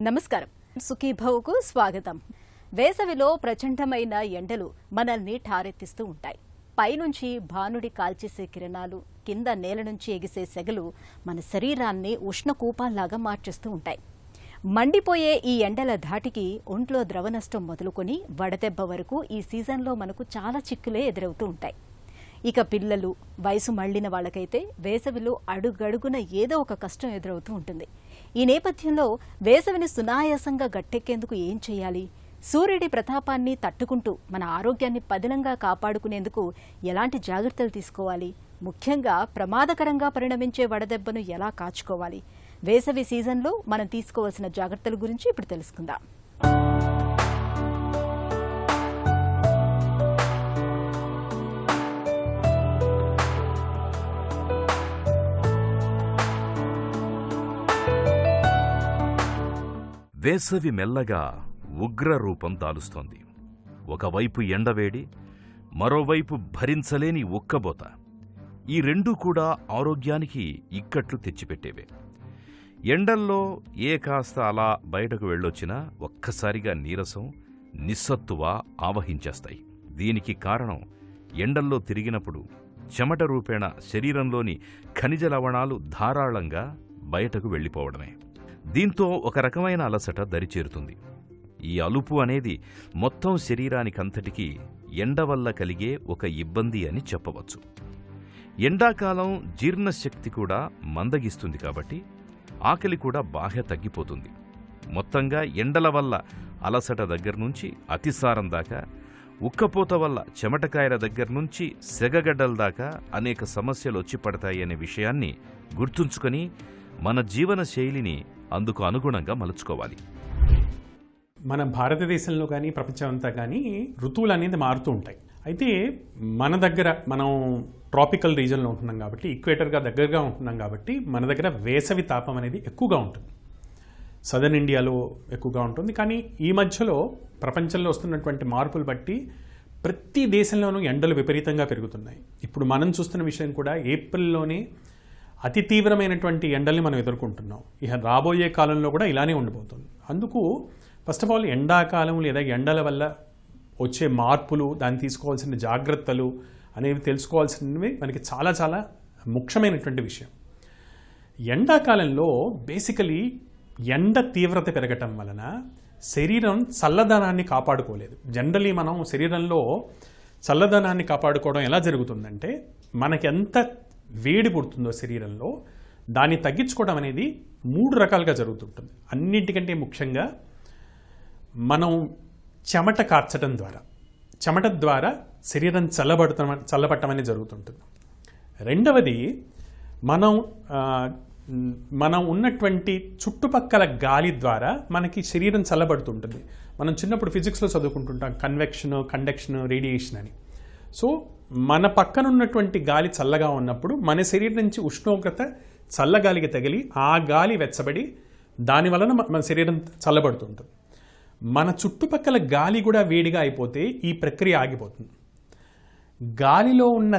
నమస్కారం. సుఖీభవకు స్వాగతం. వేసవిలో ప్రచండమైన ఎండలు మనల్ని ఠారెత్తిస్తూ ఉంటాయి. పైనుంచి భానుడి కాల్చేసే కిరణాలు, కింద నేల నుంచి ఎగిసే సెగలు మన శరీరాన్ని ఉష్ణకూపాల్లాగా మార్చేస్తూ ఉంటాయి. మండిపోయే ఈ ఎండల ధాటికి ఒంట్లో ద్రవ నష్టం మొదలుకొని వడదెబ్బ వరకు ఈ సీజన్లో మనకు చాలా చిక్కులే ఎదురవుతూ ఉంటాయి. ఇక పిల్లలు, వయసు మళ్లిన వాళ్ళకైతే వేసవిలో అడుగడుగున ఏదో ఒక కష్టం ఎదురవుతూ ఉంటుంది. ఈ నేపథ్యంలో వేసవిని సునాయాసంగా గట్టెక్కేందుకు ఏం చేయాలి? సూర్యుడి ప్రతాపాన్ని తట్టుకుంటూ మన ఆరోగ్యాన్ని పదిలంగా కాపాడుకునేందుకు ఎలాంటి జాగ్రత్తలు తీసుకోవాలి? ముఖ్యంగా ప్రమాదకరంగా పరిణమించే వడదెబ్బను ఎలా కాచుకోవాలి? వేసవి సీజన్లో మనం తీసుకోవాల్సిన జాగ్రత్తల గురించి ఇప్పుడు తెలుసుకుందాం. వేసవి మెల్లగా ఉగ్రరూపం దాలుస్తోంది. ఒకవైపు ఎండవేడి, మరోవైపు భరించలేని ఉక్కబోత. ఈ రెండూ కూడా ఆరోగ్యానికి ఇక్కట్లు తెచ్చిపెట్టేవే. ఎండల్లో ఏ కాస్త అలా బయటకు వెళ్ళొచ్చినా ఒక్కసారిగా నీరసం, నిస్సత్తువ ఆవహించేస్తాయి. దీనికి కారణం ఎండల్లో తిరిగినప్పుడు చెమట రూపేణ శరీరంలోని ఖనిజ లవణాలు ధారాళంగా బయటకు వెళ్ళిపోవడమే. దీంతో ఒక రకమైన అలసట దరిచేరుతుంది. ఈ అలుపు అనేది మొత్తం శరీరానికంతటికీ ఎండ వల్ల కలిగే ఒక ఇబ్బంది అని చెప్పవచ్చు. ఎండాకాలం జీర్ణశక్తి కూడా మందగిస్తుంది కాబట్టి ఆకలి కూడా బాగా తగ్గిపోతుంది. మొత్తంగా ఎండల వల్ల అలసట దగ్గర్నుంచి అతిసారం దాకా, ఉక్కపోత వల్ల చెమటకాయల దగ్గర్నుంచి సెగగడ్డల దాకా అనేక సమస్యలు వచ్చి పడతాయనే విషయాన్ని గుర్తుంచుకొని మన జీవన శైలిని అందుకు అనుగుణంగా మలుచుకోవాలి. మన భారతదేశంలో కానీ ప్రపంచం అంతా కానీ ఋతువులు అనేది మారుతూ ఉంటాయి. అయితే మన దగ్గర మనం ట్రాపికల్ రీజన్లో ఉంటున్నాం కాబట్టి, ఈక్వేటర్గా దగ్గరగా ఉంటున్నాం కాబట్టి మన దగ్గర వేసవి తాపం అనేది ఎక్కువగా ఉంటుంది. సదర్న్ ఇండియాలో ఎక్కువగా ఉంటుంది. కానీ ఈ మధ్యలో ప్రపంచంలో వస్తున్నటువంటి మార్పులు బట్టి ప్రతి దేశంలోనూ ఎండలు విపరీతంగా పెరుగుతున్నాయి. ఇప్పుడు మనం చూస్తున్న విషయం కూడా ఏప్రిల్లోనే అతి తీవ్రమైనటువంటి ఎండల్ని మనం ఎదుర్కొంటున్నాం. ఇక రాబోయే కాలంలో కూడా ఇలానే ఉండిపోతుంది. అందుకు ఫస్ట్ ఆఫ్ ఆల్ ఎండాకాలం లేదా ఎండల వల్ల వచ్చే మార్పులు, దాన్ని తీసుకోవాల్సిన జాగ్రత్తలు అనేవి తెలుసుకోవాల్సినవి మనకి చాలా చాలా ముఖ్యమైనటువంటి విషయం. ఎండాకాలంలో బేసికలీ ఎండ తీవ్రత పెరగటం వలన శరీరం చల్లదనాన్ని కాపాడుకోలేదు. జనరలీ మనం శరీరంలో చల్లదనాన్ని కాపాడుకోవడం ఎలా జరుగుతుందంటే, మనకి ఎంత వేడి పుడుతుందో శరీరంలో దాన్ని తగ్గించుకోవడం అనేది 3 రకాలుగా జరుగుతుంటుంది. అన్నింటికంటే ముఖ్యంగా మనం చెమట కార్చడం ద్వారా, చెమట ద్వారా శరీరం చల్లబడటం అనేది జరుగుతుంటుంది. రెండవది మనం ఉన్నటువంటి చుట్టుపక్కల గాలి ద్వారా మనకి శరీరం చల్లబడుతుంటుంది. మనం చిన్నప్పుడు ఫిజిక్స్లో చదువుకుంటుంటాం కన్వెక్షన్, కండక్షన్, రేడియేషన్ అని. సో మన పక్కన ఉన్నటువంటి గాలి చల్లగా ఉన్నప్పుడు మన శరీరం నుంచి ఉష్ణోగ్రత చల్లగాలికి తగిలి ఆ గాలి వెచ్చబడి దాని వలన మన శరీరం చల్లబడుతుంటుంది. మన చుట్టుపక్కల గాలి కూడా వేడిగా అయిపోతే ఈ ప్రక్రియ ఆగిపోతుంది. గాలిలో ఉన్న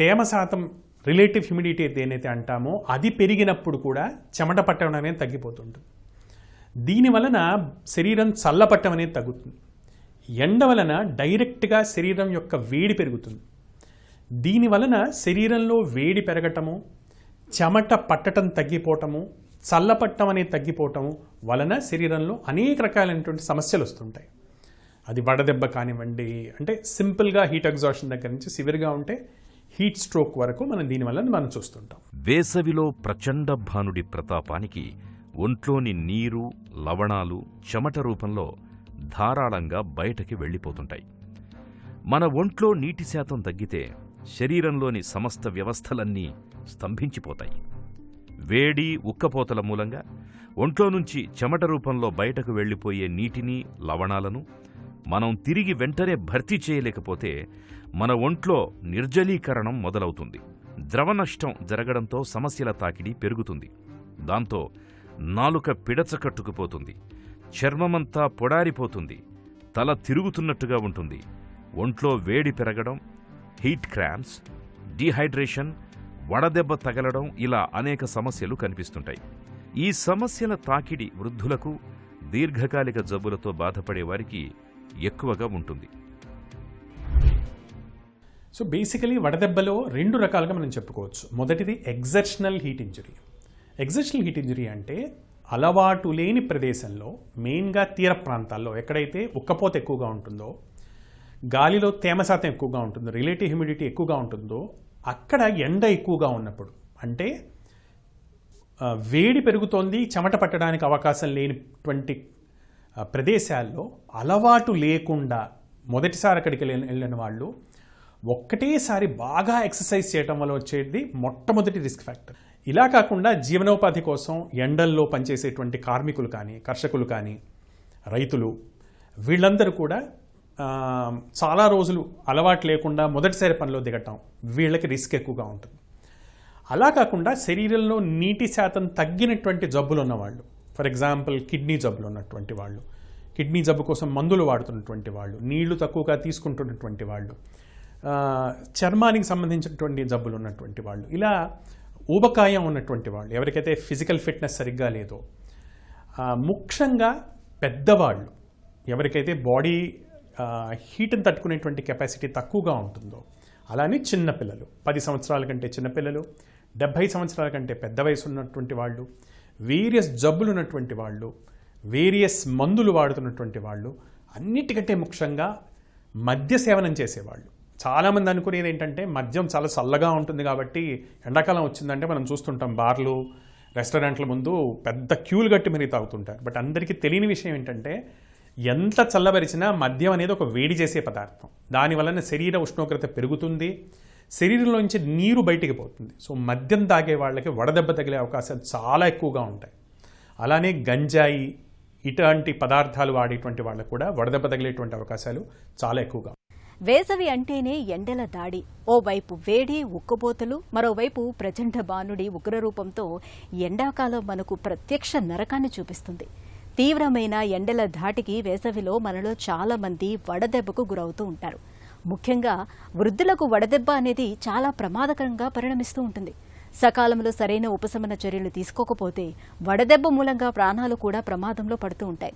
తేమ శాతం, రిలేటివ్ హ్యూమిడిటీ ఏదైతే అంటామో అది పెరిగినప్పుడు కూడా చెమట పట్టడం అనేది తగ్గిపోతుంటుంది. దీని వలన శరీరం చల్లపట్టడం అనేది తగ్గుతుంది. ఎండ వలన డైరెక్ట్గా శరీరం యొక్క వేడి పెరుగుతుంది. దీని వలన శరీరంలో వేడి పెరగటము, చెమట పట్టడం తగ్గిపోవటము, చల్లపట్టం అనేది తగ్గిపోవటము వలన శరీరంలో అనేక రకాలైనటువంటి సమస్యలు వస్తుంటాయి. అది వడదెబ్బ కానివ్వండి, అంటే సింపుల్గా హీట్ ఎగ్జాషన్ దగ్గర నుంచి సివియర్గా ఉంటే హీట్ స్ట్రోక్ వరకు మనం చూస్తుంటాం. వేసవిలో ప్రచండ భానుడి ప్రతాపానికి ఒంట్లోని నీరు, లవణాలు చెమట రూపంలో ధారాళంగా బయటకి వెళ్ళిపోతుంటాయి. మన ఒంట్లో నీటి శాతం తగ్గితే శరీరంలోని సమస్త వ్యవస్థలన్నీ స్తంభించిపోతాయి. వేడి, ఉక్కపోతల మూలంగా ఒంట్లో నుంచి చెమట రూపంలో బయటకు వెళ్ళిపోయే నీటిని, లవణాలను మనం తిరిగి వెంటనే భర్తీ చేయలేకపోతే మన ఒంట్లో నిర్జలీకరణం మొదలవుతుంది. ద్రవ నష్టం జరగడంతో సమస్యల తాకిడి పెరుగుతుంది. దాంతో నాలుక పిడచకట్టుకుపోతుంది, చర్మమంతా పొడారిపోతుంది, తల తిరుగుతున్నట్టుగా ఉంటుంది, ఒంట్లో వేడి పెరగడం, హీట్ క్రాంప్స్, డీహైడ్రేషన్, వడదెబ్బ తగలడం ఇలా అనేక సమస్యలు కనిపిస్తుంటాయి. ఈ సమస్యల తాకిడి వృద్ధులకు, దీర్ఘకాలిక జబ్బులతో బాధపడే వారికి ఎక్కువగా ఉంటుంది. సో బేసికలీ వడదెబ్బలో 2 రకాలుగా మనం చెప్పుకోవచ్చు. మొదటిది ఎగ్జర్షనల్ హీట్ ఇంజరీ. ఎగ్జర్షనల్ హీట్ ఇంజరీ అంటే అలవాటు లేని ప్రదేశంలో, మెయిన్గా తీర ప్రాంతాల్లో ఎక్కడైతే ఉక్కపోత ఎక్కువగా ఉంటుందో, గాలిలో తేమ శాతం ఎక్కువగా ఉంటుందో, రిలేటివ్ హ్యూమిడిటీ ఎక్కువగా ఉంటుందో, అక్కడ ఎండ ఎక్కువగా ఉన్నప్పుడు, అంటే వేడి పెరుగుతోంది, చెమట పట్టడానికి అవకాశం లేనిటువంటి ప్రదేశాల్లో అలవాటు లేకుండా మొదటిసారి అక్కడికి వెళ్ళిన వాళ్ళు ఒక్కటేసారి బాగా ఎక్సర్సైజ్ చేయటం వల్ల వచ్చేది మొట్టమొదటి రిస్క్ ఫ్యాక్టర్. ఇలా కాకుండా జీవనోపాధి కోసం ఎండల్లో పనిచేసేటువంటి కార్మికులు కానీ, కర్షకులు కానీ, రైతులు, వీళ్ళందరూ కూడా చాలా రోజులు అలవాటు లేకుండా మొదటిసారి పనిలో దిగటం, వీళ్ళకి రిస్క్ ఎక్కువగా ఉంటుంది. అలా కాకుండా శరీరంలో నీటి శాతం తగ్గినటువంటి జబ్బులు ఉన్నవాళ్ళు, ఫర్ ఎగ్జాంపుల్ కిడ్నీ జబ్బులు ఉన్నటువంటి వాళ్ళు, కిడ్నీ జబ్బు కోసం మందులు వాడుతున్నటువంటి వాళ్ళు, నీళ్లు తక్కువగా తీసుకుంటున్నటువంటి వాళ్ళు, చర్మానికి సంబంధించినటువంటి జబ్బులు ఉన్నటువంటి వాళ్ళు, ఇలా ఊబకాయం ఉన్నటువంటి వాళ్ళు, ఎవరికైతే ఫిజికల్ ఫిట్నెస్ సరిగ్గా లేదో, ముఖ్యంగా పెద్దవాళ్ళు, ఎవరికైతే బాడీ హీట్ని తట్టుకునేటువంటి కెపాసిటీ తక్కువగా ఉంటుందో, అలానే చిన్నపిల్లలు, 10 సంవత్సరాల కంటే చిన్నపిల్లలు, 70 సంవత్సరాల కంటే పెద్ద వయసు ఉన్నటువంటి వాళ్ళు, వేరియస్ జబ్బులు ఉన్నటువంటి వాళ్ళు, వేరియస్ మందులు వాడుతున్నటువంటి వాళ్ళు, అన్నిటికంటే ముఖ్యంగా మద్య సేవనం చేసేవాళ్ళు. చాలామంది అనుకునేది ఏంటంటే మద్యం చాలా చల్లగా ఉంటుంది కాబట్టి ఎండాకాలం వచ్చిందంటే మనం చూస్తుంటాం బార్లు, రెస్టారెంట్ల ముందు పెద్ద క్యూలు కట్టి మరీ తాగుతుంటారు. బట్ అందరికీ తెలియని విషయం ఏంటంటే ఎంత చల్లబరిచినా మద్యం అనేది ఒక వేడి చేసే పదార్థం. దానివలన శరీర ఉష్ణోగ్రత పెరుగుతుంది, శరీరంలోంచి నీరు బయటికి పోతుంది. సో మద్యం తాగే వాళ్ళకి వడదెబ్బ తగిలే అవకాశాలు చాలా ఎక్కువగా ఉంటాయి. అలానే గంజాయి ఇటువంటి పదార్థాలు వాడేటువంటి వాళ్ళకు కూడా వడదెబ్బ తగిలేటువంటి అవకాశాలు చాలా ఎక్కువగా. వేసవి అంటేనే ఎండల దాడి. ఓవైపు వేడి, ఉక్కుపోతలు, మరోవైపు ప్రచండ బాణుడి ఉగ్రరూపంతో ఎండాకాలం మనకు ప్రత్యక్ష నరకాన్ని చూపిస్తుంది. తీవ్రమైన ఎండల ధాటికి వేసవిలో మనలో చాలా మంది వడదెబ్బకు గురవుతూ ఉంటారు. ముఖ్యంగా వృద్ధులకు వడదెబ్బ అనేది చాలా ప్రమాదకరంగా పరిణమిస్తూ ఉంటుంది. సకాలంలో సరైన ఉపశమన చర్యలు తీసుకోకపోతే వడదెబ్బ మూలంగా ప్రాణాలు కూడా ప్రమాదంలో పడుతూ ఉంటాయి.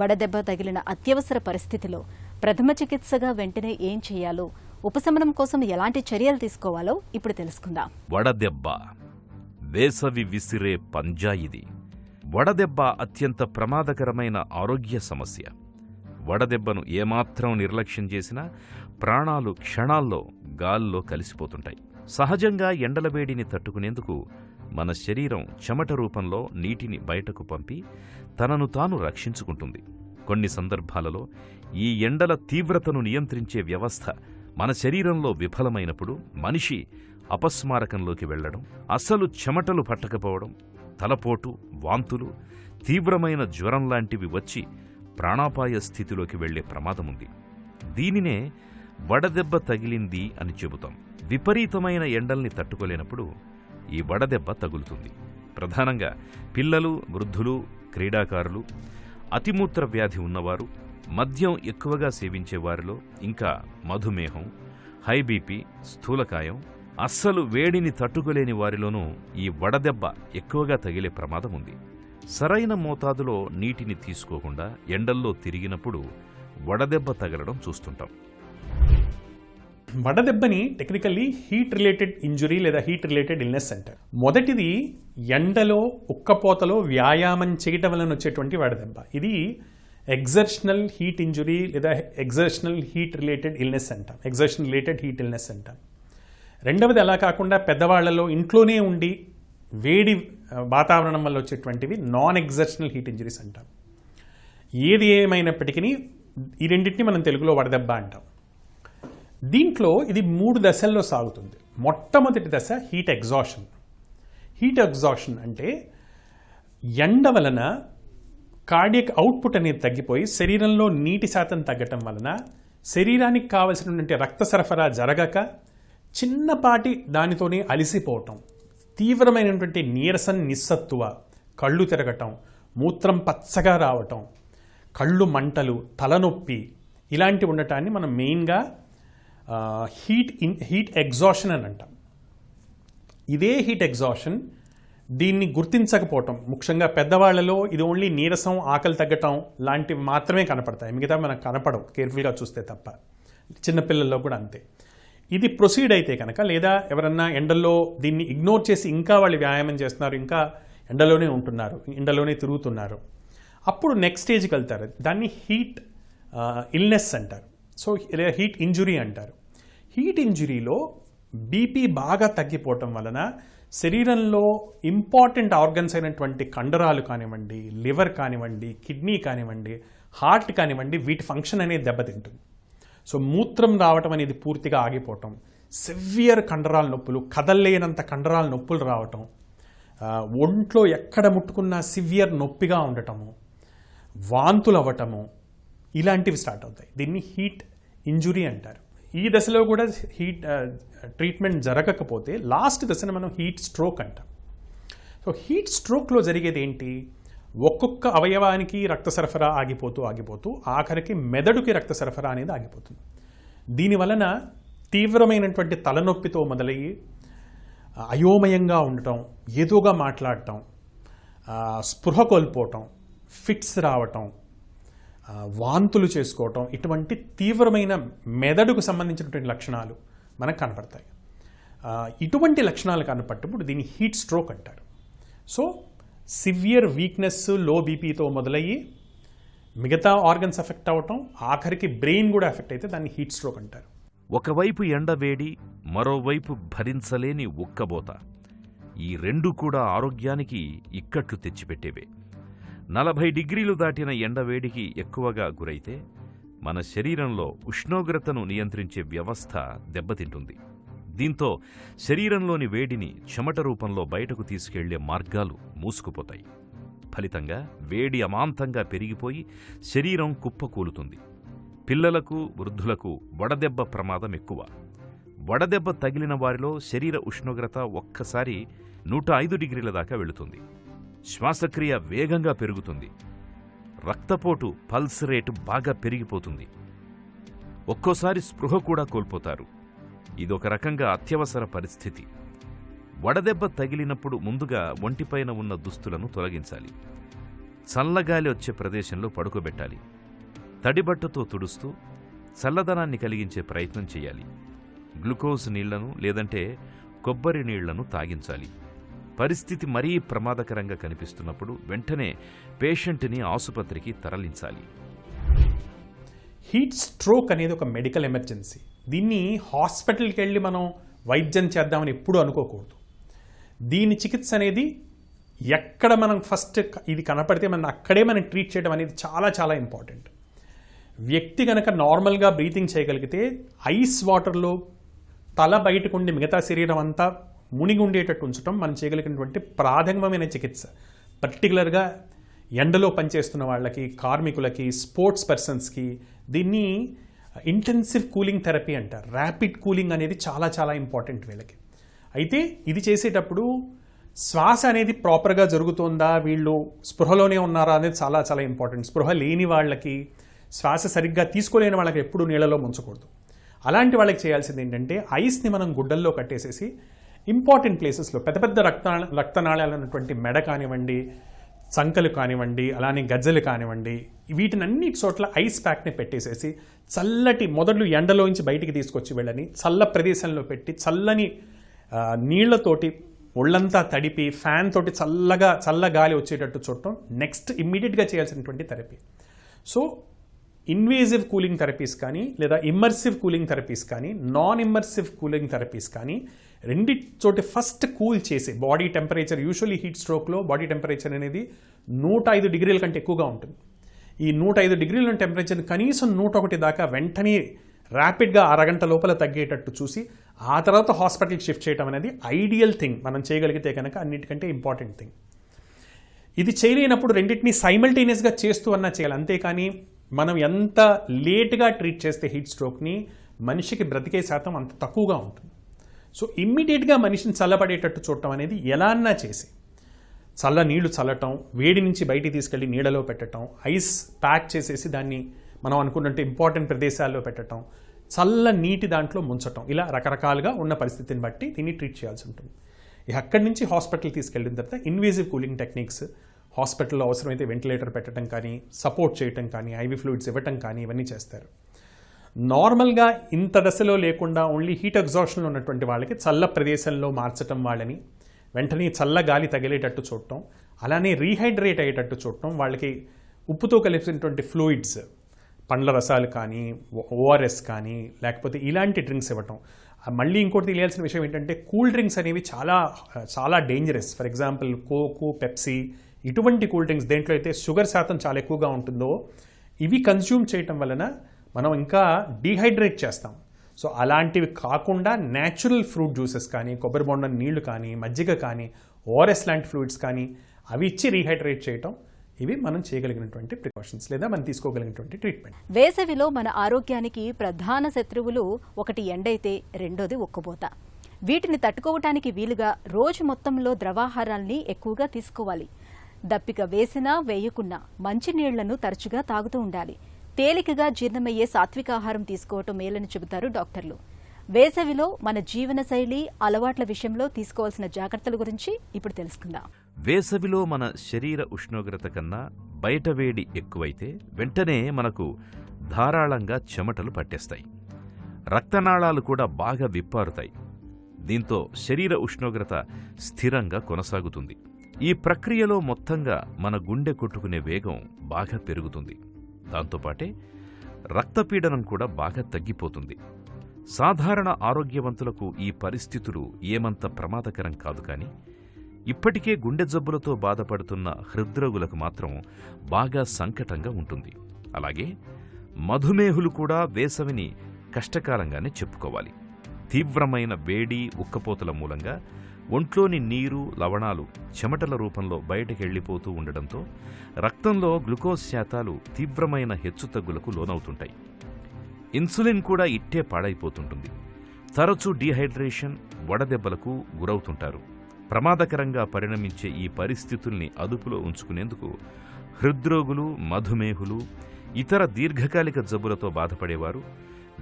వడదెబ్బ తగిలిన అత్యవసర పరిస్థితిలో ప్రథమ చికిత్సగా వెంటనే ఏం చేయాలో, ఉపశమనం కోసం ఎలాంటి చర్యలు తీసుకోవాలో ఇప్పుడు తెలుసుకుందాం. వడదెబ్బ వేసవి విసిరే పంజా ఇది. వడదెబ్బ అత్యంత ప్రమాదకరమైన ఆరోగ్య సమస్య. వడదెబ్బను ఏమాత్రం నిర్లక్ష్యం చేసినా ప్రాణాలు క్షణాల్లో గాల్లో కలిసిపోతుంటాయి. సహజంగా ఎండల వేడిని తట్టుకునేందుకు మన శరీరం చెమట రూపంలో నీటిని బయటకు పంపి తనను తాను రక్షించుకుంటుంది. కొన్ని సందర్భాలలో ఈ ఎండల తీవ్రతను నియంత్రించే వ్యవస్థ మన శరీరంలో విఫలమైనప్పుడు మనిషి అపస్మారకంలోకి వెళ్లడం, అసలు చెమటలు పట్టకపోవడం, తలపోటు, వాంతులు, తీవ్రమైన జ్వరం లాంటివి వచ్చి ప్రాణాపాయ స్థితిలోకి వెళ్లే ప్రమాదముంది. దీనినే వడదెబ్బ తగిలింది అని చెబుతాం. విపరీతమైన ఎండల్ని తట్టుకోలేనప్పుడు ఈ వడదెబ్బ తగులుతుంది. ప్రధానంగా పిల్లలు, వృద్ధులు, క్రీడాకారులు, అతిమూత్ర వ్యాధి ఉన్నవారు, మద్యం ఎక్కువగా సేవించేవారిలో, ఇంకా మధుమేహం, హై బీపీ, స్థూలకాయం, అస్సలు వేడిని తట్టుకోలేని వారిలోనూ ఈ వడదెబ్బ ఎక్కువగా తగిలే ప్రమాదం ఉంది. సరైన మోతాదులో నీటిని తీసుకోకుండా ఎండల్లో తిరిగినప్పుడు వడదెబ్బ తగలడం చూస్తుంటాం. వడదెబ్బని టెక్నికల్లీ హీట్ రిలేటెడ్ ఇంజురీ లేదా హీట్ రిలేటెడ్ ఇల్నెస్ అంటారు. మొదటిది ఎండలో, ఉక్కపోతలో వ్యాయామం చేయటం వలన వచ్చేటువంటి వడదెబ్బ. ఇది ఎగ్జర్షనల్ హీట్ ఇంజురీ లేదా ఎగ్జర్షనల్ హీట్ రిలేటెడ్ ఇల్నెస్ అంటాం, ఎగ్జర్షన్ రిలేటెడ్ హీట్ ఇల్నెస్ అంటాం. రెండవది అలా కాకుండా పెద్దవాళ్లలో ఇంట్లోనే ఉండి వేడి వాతావరణం వల్ల వచ్చేటువంటివి నాన్ ఎగ్జర్షనల్ హీట్ ఇంజరీస్ అంటాం. ఏది ఏమైనప్పటికీ ఈ రెండింటిని మనం తెలుగులో వడదెబ్బ అంటాం. దీంట్లో ఇది 3 దశల్లో సాగుతుంది. మొట్టమొదటి దశ హీట్ ఎగ్జాషన్. హీట్ ఎగ్జాషన్ అంటే ఎండ వలన కార్డియక్ అవుట్పుట్ అనేది తగ్గిపోయి శరీరంలో నీటి శాతం తగ్గటం వలన శరీరానికి కావలసినటువంటి రక్త సరఫరా జరగక చిన్నపాటి దానితోనే అలిసిపోవటం, తీవ్రమైనటువంటి నీరసం, నిస్సత్తువ, కళ్ళు తిరగటం, మూత్రం పచ్చగా రావటం, కళ్ళు మంటలు, తలనొప్పి ఇలాంటివి ఉండటాన్ని మనం మెయిన్గా హీట్ ఎగ్జాషన్ అని అంటాం. ఇదే హీట్ ఎగ్జాషన్ దీన్ని గుర్తించకపోవటం, ముఖ్యంగా పెద్దవాళ్లలో ఇది ఓన్లీ నీరసం, ఆకలి తగ్గటం లాంటివి మాత్రమే కనపడతాయి, మిగతా మనకు కనపడవు కేర్ఫుల్గా చూస్తే తప్ప. చిన్నపిల్లల్లో కూడా అంతే. ఇది ప్రొసీడ్ అయితే కనుక, లేదా ఎవరన్నా ఎండల్లో దీన్ని ఇగ్నోర్ చేసి ఇంకా వాళ్ళు వ్యాయామం చేస్తున్నారు, ఇంకా ఎండలోనే ఉంటున్నారు, ఎండలోనే తిరుగుతున్నారు, అప్పుడు నెక్స్ట్ స్టేజ్కి వెళ్తారు. దాన్ని హీట్ ఇల్నెస్ అంటారు. సో హీట్ ఇంజురీ అంటారు. హీట్ ఇంజురీలో బీపీ బాగా తగ్గిపోవటం వలన శరీరంలో ఇంపార్టెంట్ ఆర్గన్స్ అయినటువంటి కండరాలు కానివ్వండి, లివర్ కానివ్వండి, కిడ్నీ కానివ్వండి, హార్ట్ కానివ్వండి, వీటి ఫంక్షన్ అనేది దెబ్బతింటుంది. సో మూత్రం రావటం అనేది పూర్తిగా ఆగిపోవటం, సివియర్ కండరాల నొప్పులు, కదల్లేనంత కండరాల నొప్పులు రావటం, ఒంట్లో ఎక్కడ ముట్టుకున్నా సివియర్ నొప్పిగా ఉండటము, వాంతులు అవ్వటము, ఇలాంటివి స్టార్ట్ అవుతాయి. దీన్ని హీట్ ఇంజురీ అంటారు. ఈ దశలో కూడా హీట్ ట్రీట్మెంట్ జరగకపోతే లాస్ట్ దశను మనం హీట్ స్ట్రోక్ అంటాం. సో హీట్ స్ట్రోక్లో జరిగేది ఏంటి? ఒక్కొక్క అవయవానికి రక్త సరఫరా ఆగిపోతూ ఆఖరికి మెదడుకి రక్త సరఫరా అనేది ఆగిపోతుంది. దీనివలన తీవ్రమైనటువంటి తలనొప్పితో మొదలయ్యి అయోమయంగా ఉండటం, ఏదోగా మాట్లాడటం, స్పృహ కోల్పోవటం, ఫిట్స్ రావటం, వాంతులు చేసుకోవటం, ఇటువంటి తీవ్రమైన మెదడుకు సంబంధించినటువంటి లక్షణాలు మనకు కనపడతాయి. ఇటువంటి లక్షణాలు కనపడ్డప్పుడు దీన్ని హీట్ స్ట్రోక్ అంటారు. సో సివియర్ వీక్నెస్, లో బీపీతో మొదలయ్యి మిగతా ఆర్గన్స్ ఎఫెక్ట్ అవ్వటం, ఆఖరికి బ్రెయిన్ కూడా ఎఫెక్ట్ అయితే దాన్ని హీట్ స్ట్రోక్ అంటారు. ఒకవైపు ఎండవేడి, మరోవైపు భరించలేని ఉక్కబోత, ఈ రెండు కూడా ఆరోగ్యానికి ఇక్కట్లు తెచ్చిపెట్టేవే. 40 డిగ్రీలు దాటిన ఎండవేడికి ఎక్కువగా గురైతే మన శరీరంలో ఉష్ణోగ్రతను నియంత్రించే వ్యవస్థ దెబ్బతింటుంది. దీంతో శరీరంలోని వేడిని చెమట రూపంలో బయటకు తీసుకెళ్లే మార్గాలు మూసుకుపోతాయి. ఫలితంగా వేడి అమాంతంగా పెరిగిపోయి శరీరం కుప్పకూలుతుంది. పిల్లలకు, వృద్ధులకు వడదెబ్బ ప్రమాదం ఎక్కువ. వడదెబ్బ తగిలిన వారిలో శరీర ఉష్ణోగ్రత ఒక్కసారి 105 డిగ్రీల దాకా వెళుతుంది. శ్వాసక్రియ వేగంగా పెరుగుతుంది. రక్తపోటు, పల్స్ రేటు బాగా పెరిగిపోతుంది. ఒక్కోసారి స్పృహ కూడా కోల్పోతారు. ఇదొక రకంగా అత్యవసర పరిస్థితి. వడదెబ్బ తగిలినప్పుడు ముందుగా ఒంటిపైన ఉన్న దుస్తులను తొలగించాలి. చల్లగాలి వచ్చే ప్రదేశంలో పడుకోబెట్టాలి. తడిబట్టతో తుడుస్తూ చల్లదనాన్ని కలిగించే ప్రయత్నం చేయాలి. గ్లూకోజ్ నీళ్లను లేదంటే కొబ్బరి నీళ్లను తాగించాలి. పరిస్థితి మరీ ప్రమాదకరంగా కనిపిస్తున్నప్పుడు వెంటనే పేషెంట్ని ఆసుపత్రికి తరలించాలి. హీట్ స్ట్రోక్ అనేది ఒక మెడికల్ ఎమర్జెన్సీ. దీన్ని హాస్పిటల్కి వెళ్ళి మనం వైద్యం చేద్దామని ఎప్పుడూ అనుకోకూడదు. దీని చికిత్స అనేది ఎక్కడ మనం ఫస్ట్ ఇది కనపడితే మనం అక్కడే మనం ట్రీట్ చేయడం అనేది చాలా చాలా ఇంపార్టెంట్. వ్యక్తి కనుక నార్మల్గా బ్రీతింగ్ చేయగలిగితే ఐస్ వాటర్లో తల బయటకు ఉండి మిగతా శరీరం అంతా మునిగి ఉండేటట్టు ఉంచడం మనం చేయగలిగినటువంటి ప్రాథమికమైన చికిత్స. పర్టికులర్గా ఎండలో పనిచేస్తున్న వాళ్ళకి, కార్మికులకి, స్పోర్ట్స్ పర్సన్స్కి దీన్ని ఇంటెన్సివ్ కూలింగ్ థెరపీ అంటారు. ర్యాపిడ్ కూలింగ్ అనేది చాలా చాలా ఇంపార్టెంట్ వీళ్ళకి. అయితే ఇది చేసేటప్పుడు శ్వాస అనేది ప్రాపర్గా జరుగుతుందా, వీళ్ళు స్పృహలోనే ఉన్నారా అనేది చాలా చాలా ఇంపార్టెంట్. స్పృహ లేని వాళ్ళకి, శ్వాస సరిగ్గా తీసుకోలేని వాళ్ళకి ఎప్పుడూ నీళ్ళలో ముంచకూడదు. అలాంటి వాళ్ళకి చేయాల్సింది ఏంటంటే ఐస్ని మనం గుడ్డల్లో కట్టేసేసి ఇంపార్టెంట్ ప్లేసెస్లో పెద్ద పెద్ద రక్తనాళాలు ఉన్నటువంటి మెడ కానివ్వండి, చంకలు కానివ్వండి, అలానే గజ్జలు కానివ్వండి, వీటిని అన్నిటి చోట్ల ఐస్ ప్యాక్ని పెట్టేసేసి చల్లటి మొదలు ఎండలోంచి బయటికి తీసుకొచ్చి వెళ్ళని చల్ల ప్రదేశంలో పెట్టి చల్లని నీళ్లతోటి ఒళ్ళంతా తడిపి ఫ్యాన్ తోటి చల్ల గాలి వచ్చేటట్టు చూడటం నెక్స్ట్ ఇమ్మీడియట్గా చేయాల్సినటువంటి therapy. So invasive cooling therapies కానీ, లేదా ఇమ్మర్సివ్ కూలింగ్ థెరపీస్ కానీ, నాన్ ఇమ్మర్సివ్ కూలింగ్ థెరపీస్ కానీ రెండిచోటి ఫస్ట్ కూల్ చేసి బాడీ టెంపరేచర్, యూజువల్లీ హీట్ స్ట్రోక్లో బాడీ టెంపరేచర్ అనేది 105 డిగ్రీల కంటే ఎక్కువగా ఉంటుంది. ఈ 105 డిగ్రీల టెంపరేచర్ కనీసం 101 దాకా వెంటనే ర్యాపిడ్గా అరగంట లోపల తగ్గేటట్టు చూసి ఆ తర్వాత హాస్పిటల్కి షిఫ్ట్ చేయడం అనేది ఐడియల్ థింగ్. మనం చేయగలిగితే కనుక అన్నిటికంటే ఇంపార్టెంట్ థింగ్. ఇది చేయలేనప్పుడు రెండింటినీ సైమల్టేనియస్గా చేస్తూ అన్నా చేయాలి. అంతేకాని మనం ఎంత లేట్గా ట్రీట్ చేస్తే హీట్ స్ట్రోక్ని మనిషికి బ్రతికే శాతం అంత తక్కువగా ఉంటుంది. సో ఇమ్మీడియట్గా మనిషిని చల్లబడేటట్టు చూడటం అనేది ఎలా అన్నా చేసి చల్ల నీళ్లు చల్లటం, వేడి నుంచి బయటికి తీసుకెళ్ళి నీళ్ళలో పెట్టడం, ఐస్ ప్యాక్ చేసేసి దాన్ని మనం అనుకున్నట్టు ఇంపార్టెంట్ ప్రదేశాల్లో పెట్టడం, చల్ల నీటి దాంట్లో ముంచటం, ఇలా రకరకాలుగా ఉన్న పరిస్థితిని బట్టి దీన్ని ట్రీట్ చేయాల్సి ఉంటుంది. అక్కడి నుంచి హాస్పిటల్ తీసుకెళ్ళిన తర్వాత ఇన్వేజివ్ కూలింగ్ టెక్నిక్స్, హాస్పిటల్లో అవసరమైతే వెంటిలేటర్ పెట్టడం కానీ, సపోర్ట్ చేయటం కానీ, ఐవీ ఫ్లూయిడ్స్ ఇవ్వటం కానీ ఇవన్నీ చేస్తారు. నార్మల్గా ఇంత దశలో లేకుండా ఓన్లీ హీట్ ఎగ్జాస్షన్లో ఉన్నటువంటి వాళ్ళకి చల్ల ప్రదేశంలో మార్చటం, వాళ్ళని వెంటనే చల్ల గాలి తగిలేటట్టు చూడటం, అలానే రీహైడ్రేట్ అయ్యేటట్టు చూడటం, వాళ్ళకి ఉప్పుతో కలిసినటువంటి ఫ్లూయిడ్స్, పండ్ల రసాలు కానీ, ఓఆర్ఎస్ కానీ, లేకపోతే ఇలాంటి డ్రింక్స్ ఇవ్వటం. మళ్ళీ ఇంకోటి తెలియాల్సిన విషయం ఏంటంటే కూల్ డ్రింక్స్ అనేవి చాలా చాలా dangerous. For example Coke, Pepsi, ఇటువంటి కూల్ డ్రింక్స్ దేంట్లో అయితే షుగర్ శాతం చాలా ఎక్కువగా ఉంటుందో ఇవి కన్జ్యూమ్ చేయటం వలన మనం ఇంకా డీహైడ్రేట్ చేస్తాం. సో అలాంటివి కాకుండా న్యాచురల్ ఫ్రూట్ జ్యూసెస్ కానీ, కొబ్బరి బొండం నీళ్లు కానీ, మజ్జిగ కానీ, ఓఆర్ఎస్ లాంటి ఫ్లూయిడ్స్ కానీ అవి ఇచ్చి రీహైడ్రేట్ చేయటం, ఇవి మనం చేయగలిగినటువంటి ప్రికాషన్స్ లేదా మనం తీసుకోగలిగినటువంటి ట్రీట్మెంట్. వేసవిలో మన ఆరోగ్యానికి ప్రధాన శత్రువులు ఒకటి ఎండైతే రెండోది ఉక్కబోత. వీటిని తట్టుకోవటానికి వీలుగా రోజు మొత్తంలో ద్రవాహారాల్ని ఎక్కువగా తీసుకోవాలి. దప్పిక వేసినా వేయకున్నా మంచినీళ్లను తరచుగా తాగుతూ ఉండాలి. తేలికగా జీర్ణమయ్యే సాత్విక ఆహారం తీసుకోవటం మేలని చెబుతారు డాక్టర్లు. వేసవిలో మన జీవనశైలి అలవాట్ల విషయంలో తీసుకోవాల్సిన జాగ్రత్తల గురించి ఇప్పుడు తెలుసుకుందాం. వేసవిలో మన శరీర ఉష్ణోగ్రత కన్నా బయట వేడి ఎక్కువైతే వెంటనే మనకు ధారాళంగా చెమటలు పట్టేస్తాయి. రక్తనాళాలు కూడా బాగా విప్పారుతాయి. దీంతో శరీర ఉష్ణోగ్రత స్థిరంగా కొనసాగుతుంది. ఈ ప్రక్రియలో మొత్తంగా మన గుండె కొట్టుకునే వేగం బాగా పెరుగుతుంది. దాంతోపాటే రక్తపీడనం కూడా బాగా తగ్గిపోతుంది. సాధారణ ఆరోగ్యవంతులకు ఈ పరిస్థితులు ఏమంత ప్రమాదకరం కాదు, కానీ ఇప్పటికే గుండె జబ్బులతో బాధపడుతున్న హృద్రోగులకు మాత్రం బాగా సంకటంగా ఉంటుంది. అలాగే మధుమేహులు కూడా వేసవిని కష్టకాలంగానే చెప్పుకోవాలి. తీవ్రమైన వేడి, ఉక్కపోతల మూలంగా ఒంట్లోని నీరు, లవణాలు చెమటల రూపంలో బయటకెళ్లిపోతూ ఉండడంతో రక్తంలో గ్లూకోజ్ శాతాలు తీవ్రమైన హెచ్చుతగ్గులకు లోనవుతుంటాయి. ఇన్సులిన్ కూడా ఇట్టే పాడైపోతుంటుంది. తరచూ డీహైడ్రేషన్, వడదెబ్బలకు గురవుతుంటారు. ప్రమాదకరంగా పరిణమించే ఈ పరిస్థితుల్ని అదుపులో ఉంచుకునేందుకు హృద్రోగులు, మధుమేహులు, ఇతర దీర్ఘకాలిక జబ్బులతో బాధపడేవారు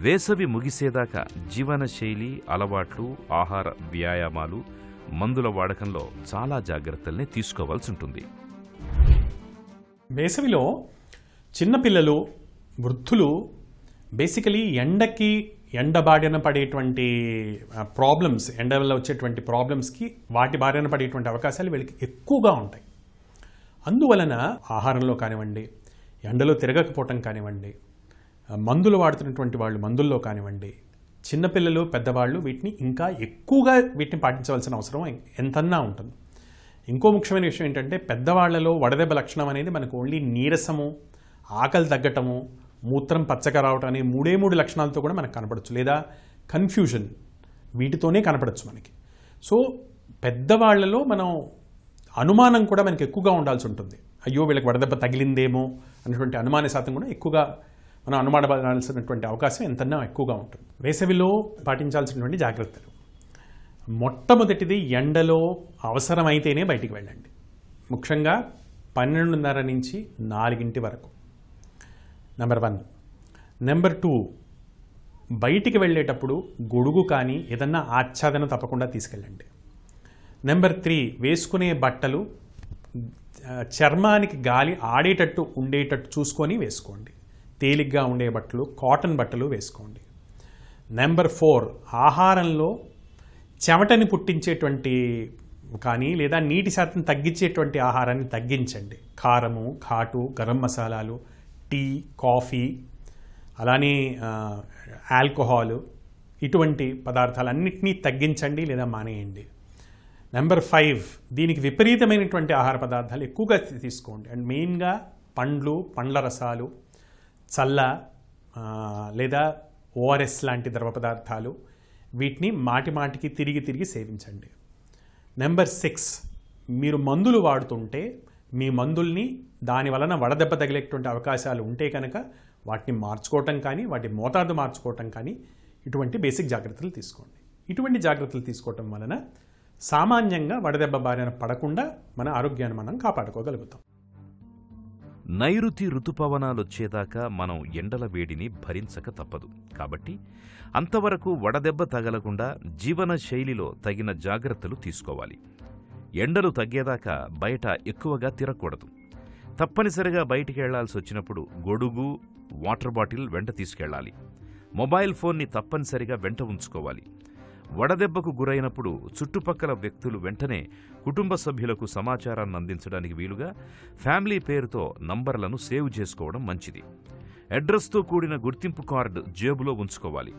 వేసవి ముగిసేదాకా జీవనశైలి, అలవాట్లు, ఆహార, వ్యాయామాలు, మందుల వాడకంలో చాలా జాగ్రత్తల్ని తీసుకోవాల్సి ఉంటుంది. వేసవిలో చిన్నపిల్లలు, వృద్ధులు బేసికలీ ఎండ బారిన పడేటువంటి ప్రాబ్లమ్స్, ఎండ వల్ల వచ్చేటువంటి ప్రాబ్లమ్స్కి వాటి బారిన పడేటువంటి అవకాశాలు వీళ్ళకి ఎక్కువగా ఉంటాయి. అందువలన ఆహారంలో కానివ్వండి, ఎండలో తిరగకపోవటం కానివ్వండి, మందులు వాడుతున్నటువంటి వాళ్ళు మందుల్లో కానివ్వండి, చిన్నపిల్లలు, పెద్దవాళ్ళు వీటిని ఇంకా ఎక్కువగా పాటించవలసిన అవసరం ఎంతన్నా ఉంటుంది. ఇంకో ముఖ్యమైన విషయం ఏంటంటే పెద్దవాళ్లలో వడదెబ్బ లక్షణం అనేది మనకు ఓన్లీ నీరసము, ఆకలి తగ్గటము, మూత్రం పచ్చగా రావటం అనే మూడు లక్షణాలతో కూడా మనకు కనపడచ్చు, లేదా కన్ఫ్యూజన్, వీటితోనే కనపడచ్చు మనకి. సో పెద్దవాళ్లలో మనం అనుమానం కూడా మనకి ఎక్కువగా ఉండాల్సి ఉంటుంది. అయ్యో వీళ్ళకి వడదెబ్బ తగిలిందేమో అనేటువంటి అనుమాన శాతం కూడా ఎక్కువగా మనం అనుమానపడాల్సినటువంటి అవకాశం ఎంతన్నా ఎక్కువగా ఉంటుంది. వేసవిలో పాటించాల్సినటువంటి జాగ్రత్తలు: మొట్టమొదటిది, ఎండలో అవసరమైతేనే బయటికి వెళ్ళండి. ముఖ్యంగా 12:30 నుంచి 4 వరకు. నెంబర్ 1. నెంబర్ 2, బయటికి వెళ్ళేటప్పుడు గొడుగు కానీ ఏదన్నా ఆచ్ఛాదన తప్పకుండా తీసుకెళ్ళండి. నెంబర్ 3, వేసుకునే బట్టలు చర్మానికి గాలి ఆడేటట్టు ఉండేటట్టు చూసుకొని వేసుకోండి. తేలిగ్గా ఉండే బట్టలు, కాటన్ బట్టలు వేసుకోండి. నెంబర్ 4, ఆహారంలో చెమటని పుట్టించేటువంటి కానీ లేదా నీటి శాతం తగ్గించేటువంటి ఆహారాన్ని తగ్గించండి. కారము, ఘాటు, గరం మసాలాలు, టీ, కాఫీ, అలానే ఆల్కహాల్, ఇటువంటి పదార్థాలన్నింటినీ తగ్గించండి లేదా మానేయండి. నెంబర్ 5, దీనికి విపరీతమైనటువంటి ఆహార పదార్థాలు ఎక్కువగా తీసుకోండి. అండ్ మెయిన్గా పండ్లు, పండ్ల రసాలు, చల్ల లేదా ఓఆర్ఎస్ లాంటి ద్రవ పదార్థాలు, వీటిని మాటికి తిరిగి సేవించండి. నెంబర్ 6, మీరు మందులు వాడుతుంటే మీ మందుల్ని దాని వలన వడదెబ్బ తగిలేటువంటి అవకాశాలు ఉంటే కనుక వాటిని మార్చుకోవటం కానీ, వాటి మోతాదు మార్చుకోవటం కానీ, ఇటువంటి బేసిక్ జాగ్రత్తలు తీసుకోండి. ఇటువంటి జాగ్రత్తలు తీసుకోవటం వలన సామాన్యంగా వడదెబ్బ బారిన పడకుండా మన ఆరోగ్యాన్ని మనం కాపాడుకోగలుగుతాం. నైరుతి ఋతుపవనాలొచ్చేదాకా మనం ఎండల వేడిని భరించక తప్పదు. కాబట్టి అంతవరకు వడదెబ్బ తగలకుండా జీవన శైలిలో తగిన జాగ్రత్తలు తీసుకోవాలి. ఎండలు తగ్గేదాకా బయట ఎక్కువగా తిరగకూడదు. తప్పనిసరిగా బయటికి వెళ్లాల్సి వచ్చినప్పుడు గొడుగు, వాటర్ బాటిల్ వెంట తీసుకెళ్లాలి. మొబైల్ ఫోన్ని తప్పనిసరిగా వెంట ఉంచుకోవాలి. వడదెబ్బకు గురైనప్పుడు చుట్టుపక్కల వ్యక్తులు వెంటనే కుటుంబ సభ్యులకు సమాచారాన్ని అందించడానికి వీలుగా ఫ్యామిలీ పేరుతో నంబర్లను సేవ్ చేసుకోవడం మంచిది. అడ్రస్తో కూడిన గుర్తింపు కార్డు జేబులో ఉంచుకోవాలి.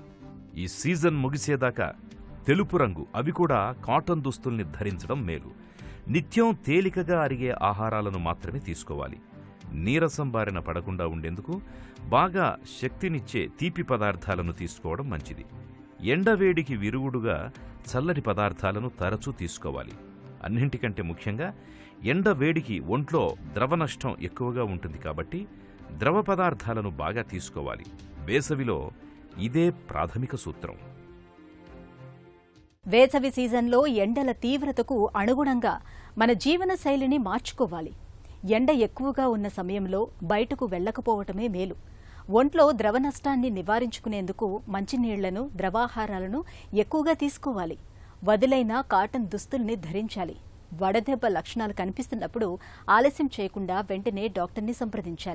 ఈ సీజన్ ముగిసేదాకా తెలుపు రంగు, అవి కూడా కాటన్ దుస్తుల్ని ధరించడం మేలు. నిత్యం తేలికగా అరిగే ఆహారాలను మాత్రమే తీసుకోవాలి. నీరసం బారిన పడకుండా ఉండేందుకు బాగా శక్తినిచ్చే తీపి పదార్థాలను తీసుకోవడం మంచిది. ఎండవేడికి విరుగుడుగా చల్లటి పదార్థాలను తరచూ తీసుకోవాలి. అన్నింటికంటే ముఖ్యంగా ఎండవేడికి ఒంట్లో ద్రవ నష్టం ఎక్కువగా ఉంటుంది కాబట్టి ద్రవ పదార్థాలను బాగా తీసుకోవాలి. వేసవిలో ఇదే ప్రాథమిక సూత్రం. వేసవి సీజన్లో ఎండల తీవ్రతకు అనుగుణంగా మన జీవన శైలిని మార్చుకోవాలి. ఎండ ఎక్కువగా ఉన్న సమయంలో బయటకు వెళ్లకపోవటమే మేలు. ఒంట్లో ద్రవ నష్టాన్ని నివారించుకునేందుకు మంచినీళ్లను, ద్రవాహారాలను ఎక్కువగా తీసుకోవాలి. వదిలైన కాటన్ దుస్తుల్ని ధరించాలి. వడదెబ్బ లక్షణాలు కనిపిస్తున్నప్పుడు ఆలస్యం చేయకుండా వెంటనే డాక్టర్ని సంప్రదించాలి.